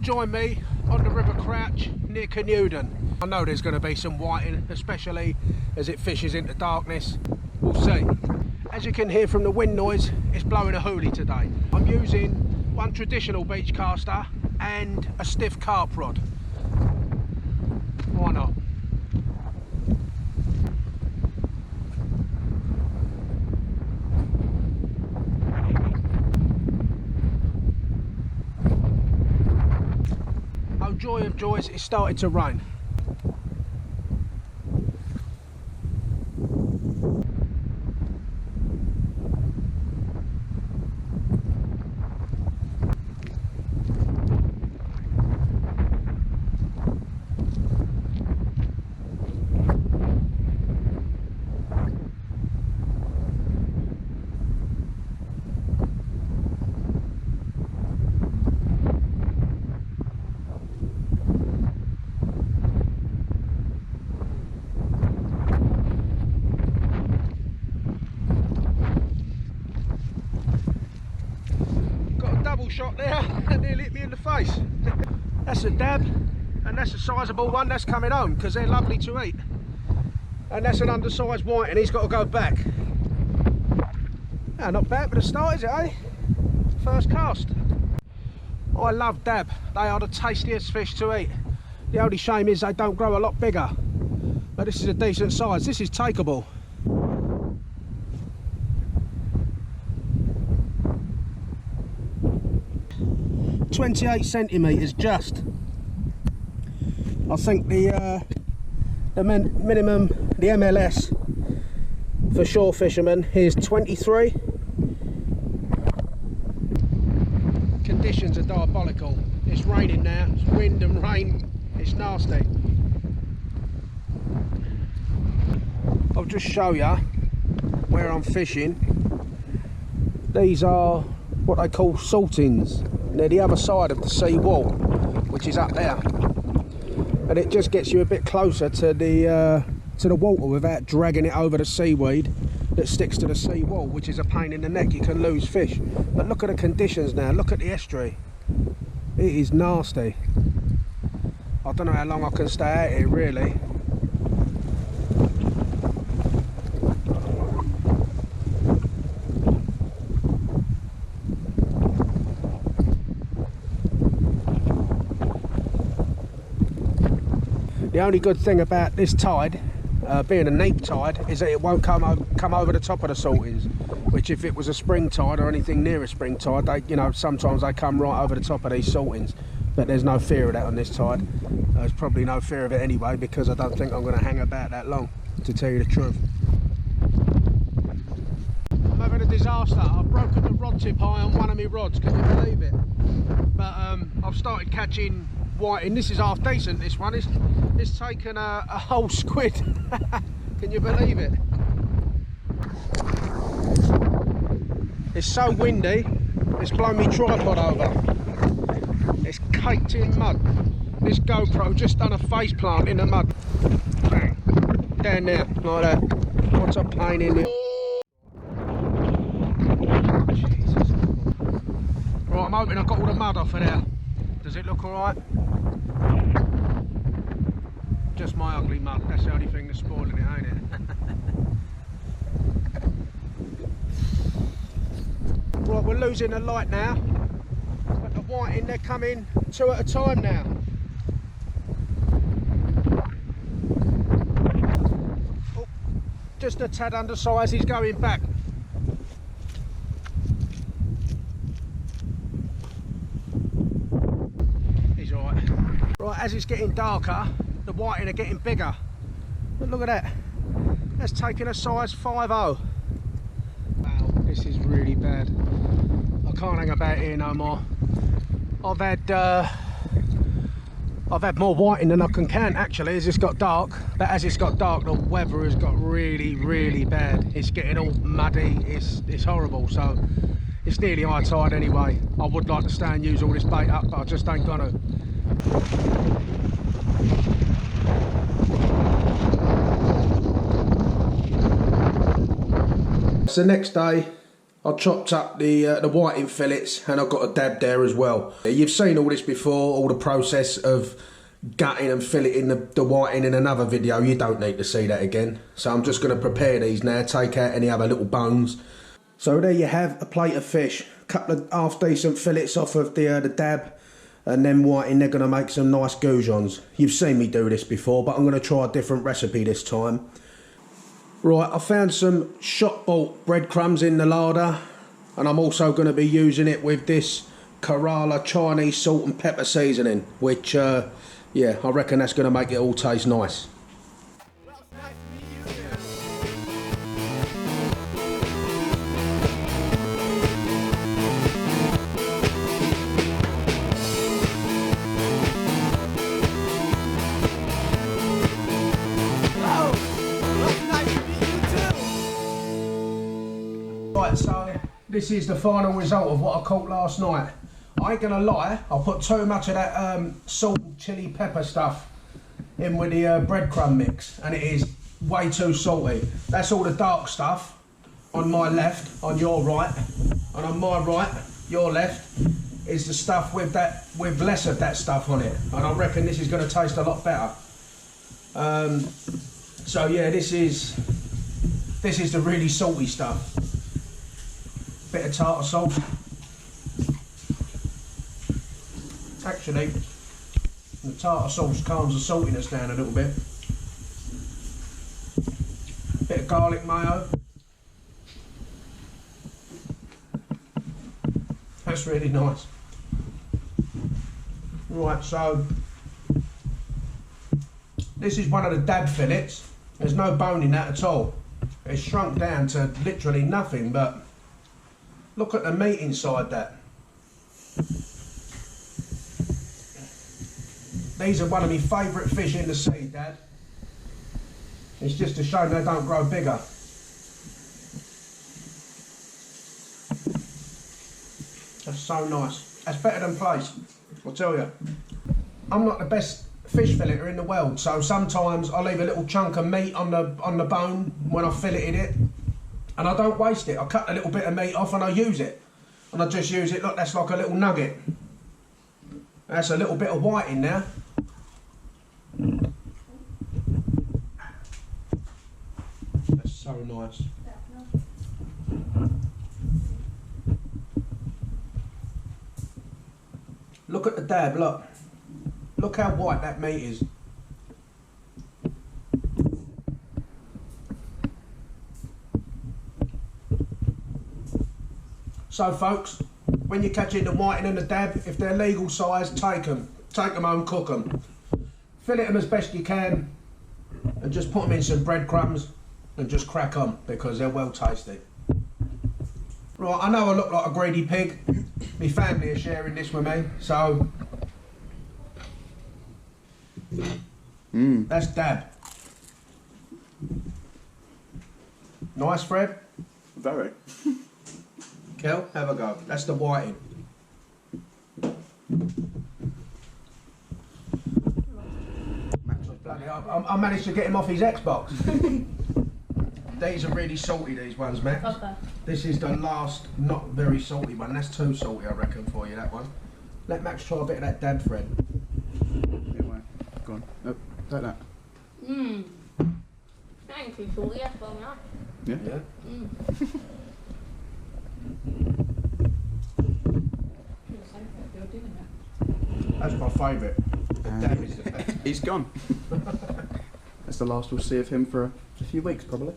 join me on the River Crouch near Canewdon. I know there's going to be some whiting, especially as it fishes into darkness. We'll see. As you can hear from the wind noise, it's blowing a hoolie today. I'm using one traditional beach caster and a stiff carp rod. Why not? Oh, joy of joys, it started to rain. Shot there and nearly hit me in the face. That's a dab, and that's a sizable one that's coming home because they're lovely to eat. And that's an undersized white, and he's got to go back. Ah, not bad for the start, is it, eh? First cast. I love dab. They are the tastiest fish to eat. The only shame is they don't grow a lot bigger. But this is a decent size. This is takeable. 28 centimetres just. I think the minimum, the MLS for shore fishermen is 23. Conditions are diabolical. It's raining now, it's wind and rain, it's nasty. I'll just show you where I'm fishing. These are what they call saltings. They're the other side of the sea wall, which is up there, and it just gets you a bit closer to the water without dragging it over the seaweed that sticks to the sea wall, which is a pain in the neck. You can lose fish. But look at the conditions now. Look at the estuary. It is nasty. I don't know how long I can stay out here, really. The only good thing about this tide, being a neap tide, is that it won't come over the top of the saltings. Which, if it was a spring tide or anything near a spring tide, they, you know, sometimes they come right over the top of these saltings. But there's no fear of that on this tide. There's probably no fear of it anyway, because I don't think I'm going to hang about that long, to tell you the truth. I'm having a disaster. I've broken the rod tip high on one of my rods. Can you believe it? But I've started catching whiting. This is half decent, this one. It's taken a whole squid. Can you believe it? It's so windy, it's blown me tripod over. It's caked in mud. This GoPro just done a face plant in the mud. Bang. Down there, like that. What's a pain in it? Jesus. Right, I'm hoping I've got all the mud off of there. Does it look alright? Just my ugly mud, that's the only thing that's spoiling it, ain't it? Right, we're losing the light now, but the whiting, they're coming two at a time now. Oh, just a tad undersized, he's going back. He's alright. Right, as it's getting darker, the whiting are getting bigger. But look at that. That's taking a size 5.0. Wow, this is really bad. I can't hang about here no more. I've had more whiting than I can count, actually, as it's got dark. But as it's got dark, the weather has got really, really bad. It's getting all muddy. It's horrible. So it's nearly high tide anyway. I would like to stay and use all this bait up, but I just ain't gonna. It's the next day, I chopped up the whiting fillets and I've got a dab there as well. You've seen all this before, all the process of gutting and filleting the whiting in another video. You don't need to see that again. So I'm just going to prepare these now, take out any other little bones. So there you have a plate of fish. A couple of half decent fillets off of the dab, and then whiting. They're going to make some nice goujons. You've seen me do this before, but I'm going to try a different recipe this time. Right, I found some shop bought breadcrumbs in the larder, and I'm also going to be using it with this Kerala Chinese salt and pepper seasoning, which yeah, I reckon that's going to make it all taste nice. Right, so this is the final result of what I caught last night. I ain't gonna lie, I put too much of that salt and chili pepper stuff in with the breadcrumb mix, and it is way too salty. That's all the dark stuff on my left, on your right, and on my right, your left, is the stuff with less of that stuff on it, and I reckon this is gonna taste a lot better. So yeah, this is the really salty stuff. Bit of tartar sauce. Actually, the tartar sauce calms the saltiness down a little bit. Bit of garlic mayo. That's really nice. Right, so this is one of the dab fillets. There's no bone in that at all. It's shrunk down to literally nothing, but look at the meat inside that. These are one of my favourite fish in the sea, Dad. It's just a shame they don't grow bigger. That's so nice. That's better than place, I'll tell you. I'm not the best fish filleter in the world, so sometimes I leave a little chunk of meat on the bone when I filleted it, and I don't waste it. I cut a little bit of meat off and I use it. And I just use it, look, that's like a little nugget. That's a little bit of white in there. That's so nice. Look at the dab, look. Look how white that meat is. So folks, when you're catching the whiting and the dab, if they're legal size, take them home, cook them. Fillet them as best you can, and just put them in some breadcrumbs and just crack on, because they're well tasty. Right, I know I look like a greedy pig. My family are sharing this with me, so that's dab. Nice, Fred? Very. Kel, have a go. That's the whiting. I managed to get him off his Xbox. These are really salty, these ones, Max. Okay. This is the last not very salty one. That's too salty, I reckon, for you, that one. Let Max try a bit of that dab, Fred. Go on. Oh, like that. Mmm. That ain't too salty, that's well enough. Yeah? Yeah. Mmm. That's my favourite. The dab is the best. He's gone. That's the last we'll see of him for a few weeks, probably.